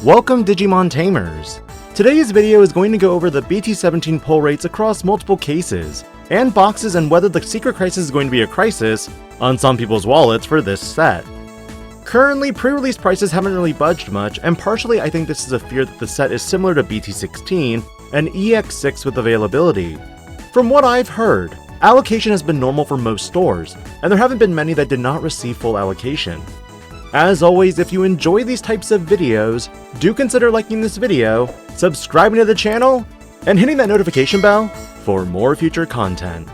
Welcome Digimon Tamers! Today's video is going to go over the BT17 pull rates across multiple cases, and boxes, and whether the secret crisis is going to be a crisis on some people's wallets for this set. Currently, pre-release prices haven't really budged much, and partially I think this is a fear that the set is similar to BT16 and EX6 with availability. From what I've heard, allocation has been normal for most stores, and there haven't been many that did not receive full allocation. As always, if you enjoy these types of videos, do consider liking this video, subscribing to the channel, and hitting that notification bell for more future content.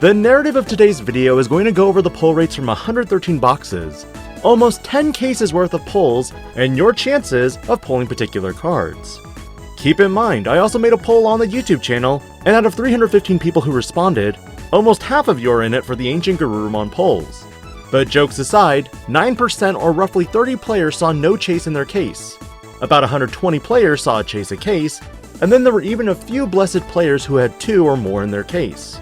The narrative of today's video is going to go over the pull rates from 113 boxes, almost 10 cases worth of pulls, and your chances of pulling particular cards. Keep in mind, I also made a poll on the YouTube channel, and out of 315 people who responded, almost half of you are in it for the Ancient Garurumon pulls. But jokes aside, 9% or roughly 30 players saw no chase in their case. About 120 players saw a chase a case, and then there were even a few blessed players who had 2 or more in their case.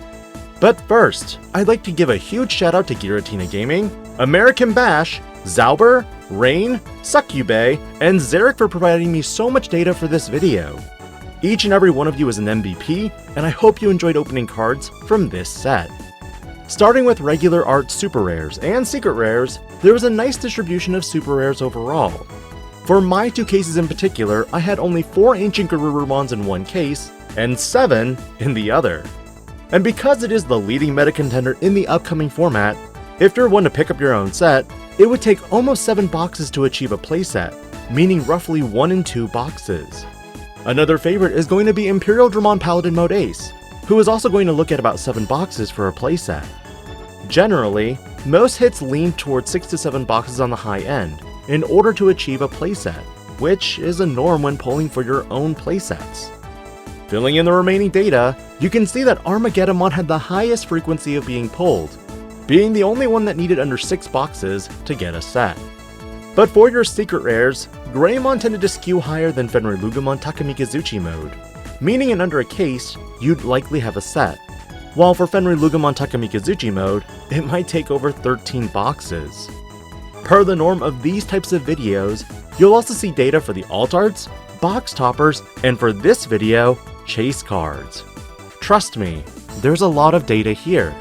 But first, I'd like to give a huge shout out to Giratina Gaming, American Bash, Zauber, Rain, Succube, and Zarek for providing me so much data for this video. Each and every one of you is an MVP, and I hope you enjoyed opening cards from this set. Starting with regular art super rares and secret rares, there was a nice distribution of super rares overall. For my 2 cases in particular, I had only 4 Ancient Garurumons in one case, and 7 in the other. And because it is the leading meta contender in the upcoming format, if you're one to pick up your own set, it would take almost 7 boxes to achieve a playset, meaning roughly 1 in 2 boxes. Another favorite is going to be Imperial Dramon Paladin Mode Ace, who is also going to look at about 7 boxes for a playset. Generally, most hits lean towards 6 to 7 boxes on the high end in order to achieve a playset, which is a norm when pulling for your own playsets. Filling in the remaining data, you can see that Armageddon had the highest frequency of being pulled, being the only one that needed under 6 boxes to get a set. But for your secret rares, Greymon tended to skew higher than Fenrirlugamon Takamikazuchi mode, meaning in under a case, you'd likely have a set, while for Fenrirlugamon Takamikazuchi mode, it might take over 13 boxes. Per the norm of these types of videos, you'll also see data for the alt arts, box toppers, and for this video, chase cards. Trust me, there's a lot of data here.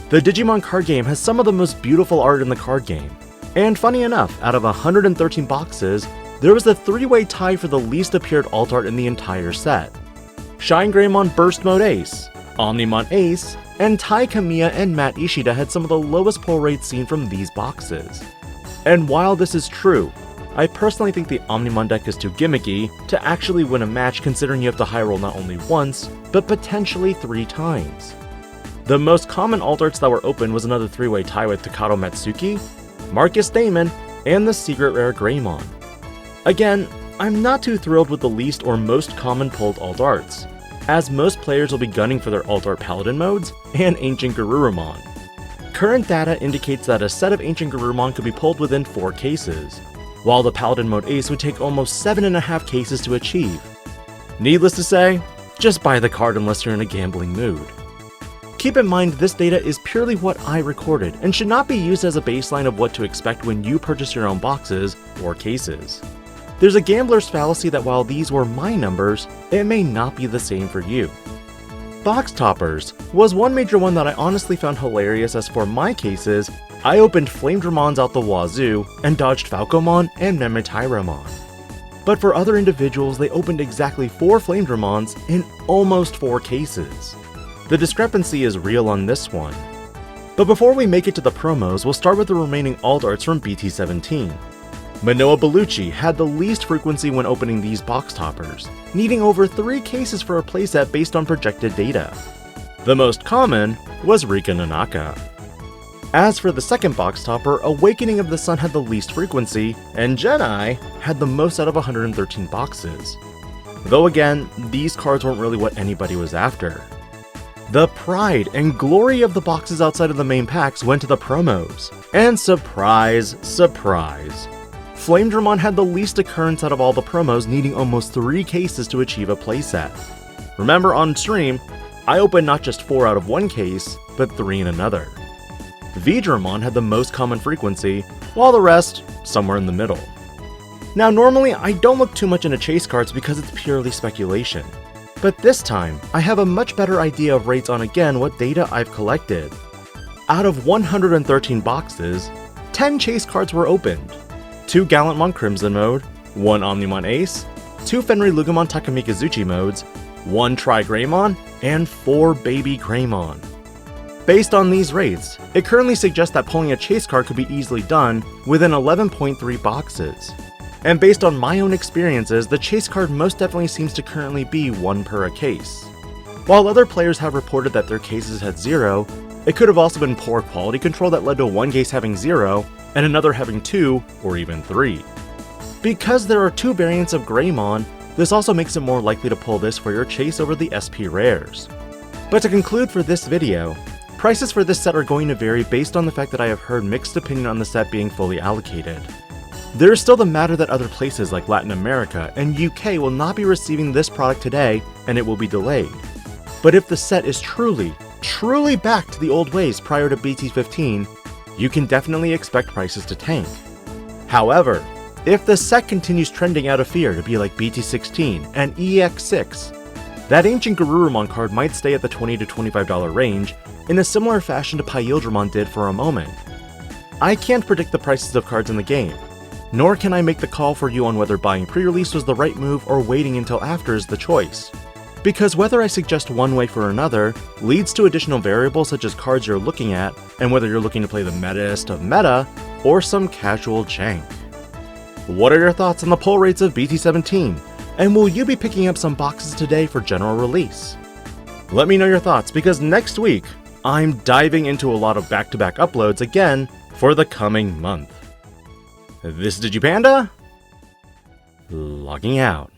The Digimon card game has some of the most beautiful art in the card game, and funny enough, out of 113 boxes, there was a 3-way tie for the least appeared alt art in the entire set. Shine Greymon Burst Mode Ace, Omnimon Ace, and Tai Kamiya and Matt Ishida had some of the lowest pull rates seen from these boxes. And while this is true, I personally think the Omnimon deck is too gimmicky to actually win a match, considering you have to high roll not only once, but potentially 3 times. The most common alt arts that were open was another 3-way tie with Takato Matsuki, Marcus Damon, and the secret rare Greymon. Again, I'm not too thrilled with the least or most common pulled alt arts, as most players will be gunning for their alt art Paladin modes and Ancient Garurumon. Current data indicates that a set of Ancient Garurumon could be pulled within 4 cases, while the Paladin Mode Ace would take almost 7.5 cases to achieve. Needless to say, just buy the card unless you're in a gambling mood. Keep in mind this data is purely what I recorded and should not be used as a baseline of what to expect when you purchase your own boxes or cases. There's a gambler's fallacy that while these were my numbers, it may not be the same for you. Box toppers was one major one that I honestly found hilarious, as for my cases, I opened Flame Dramons out the wazoo and dodged Falcomon and Memetyromon. But for other individuals, they opened exactly 4 Flame Dramons in almost 4 cases. The discrepancy is real on this one. But before we make it to the promos, we'll start with the remaining alt arts from BT17. Manoa Bellucci had the least frequency when opening these box toppers, needing over 3 cases for a playset based on projected data. The most common was Rika Nanaka. As for the second box topper, Awakening of the Sun had the least frequency, and Genai had the most out of 113 boxes. Though again, these cards weren't really what anybody was after. The pride and glory of the boxes outside of the main packs went to the promos. And surprise, surprise, Flame Dramon had the least occurrence out of all the promos, needing almost 3 cases to achieve a playset. Remember, on stream, I opened not just 4 out of 1 case, but 3 in another. V Dramon had the most common frequency, while the rest somewhere in the middle. Now normally I don't look too much into chase cards because it's purely speculation, but this time I have a much better idea of rates on again what data I've collected. Out of 113 boxes, 10 chase cards were opened. 2 Gallantmon Crimson mode, 1 Omnimon Ace, 2 Fenry Lugamon Takamikazuchi modes, 1 Tri-Greymon, and 4 Baby Greymon. Based on these rates, it currently suggests that pulling a chase card could be easily done within 11.3 boxes. And based on my own experiences, the chase card most definitely seems to currently be 1 per a case. While other players have reported that their cases had 0, it could have also been poor quality control that led to one case having 0, and another having 2, or even 3. Because there are 2 variants of Greymon, this also makes it more likely to pull this for your chase over the SP rares. But to conclude for this video, prices for this set are going to vary based on the fact that I have heard mixed opinion on the set being fully allocated. There is still the matter that other places like Latin America and UK will not be receiving this product today and it will be delayed. But if the set is truly back to the old ways prior to BT15, you can definitely expect prices to tank. However, if the set continues trending out of fear to be like BT16 and EX6, that ancient Garurumon card might stay at the $20 to $25 range in a similar fashion to Pyildramon did for a moment. I can't predict the prices of cards in the game, nor can I make the call for you on whether buying pre-release was the right move or waiting until after is the choice. Because whether I suggest one way for another leads to additional variables such as cards you're looking at and whether you're looking to play the metaest of meta or some casual jank. What are your thoughts on the pull rates of BT17? And will you be picking up some boxes today for general release? Let me know your thoughts because next week I'm diving into a lot of back-to-back uploads again for the coming month. This is DIGI-PANDA, logging out.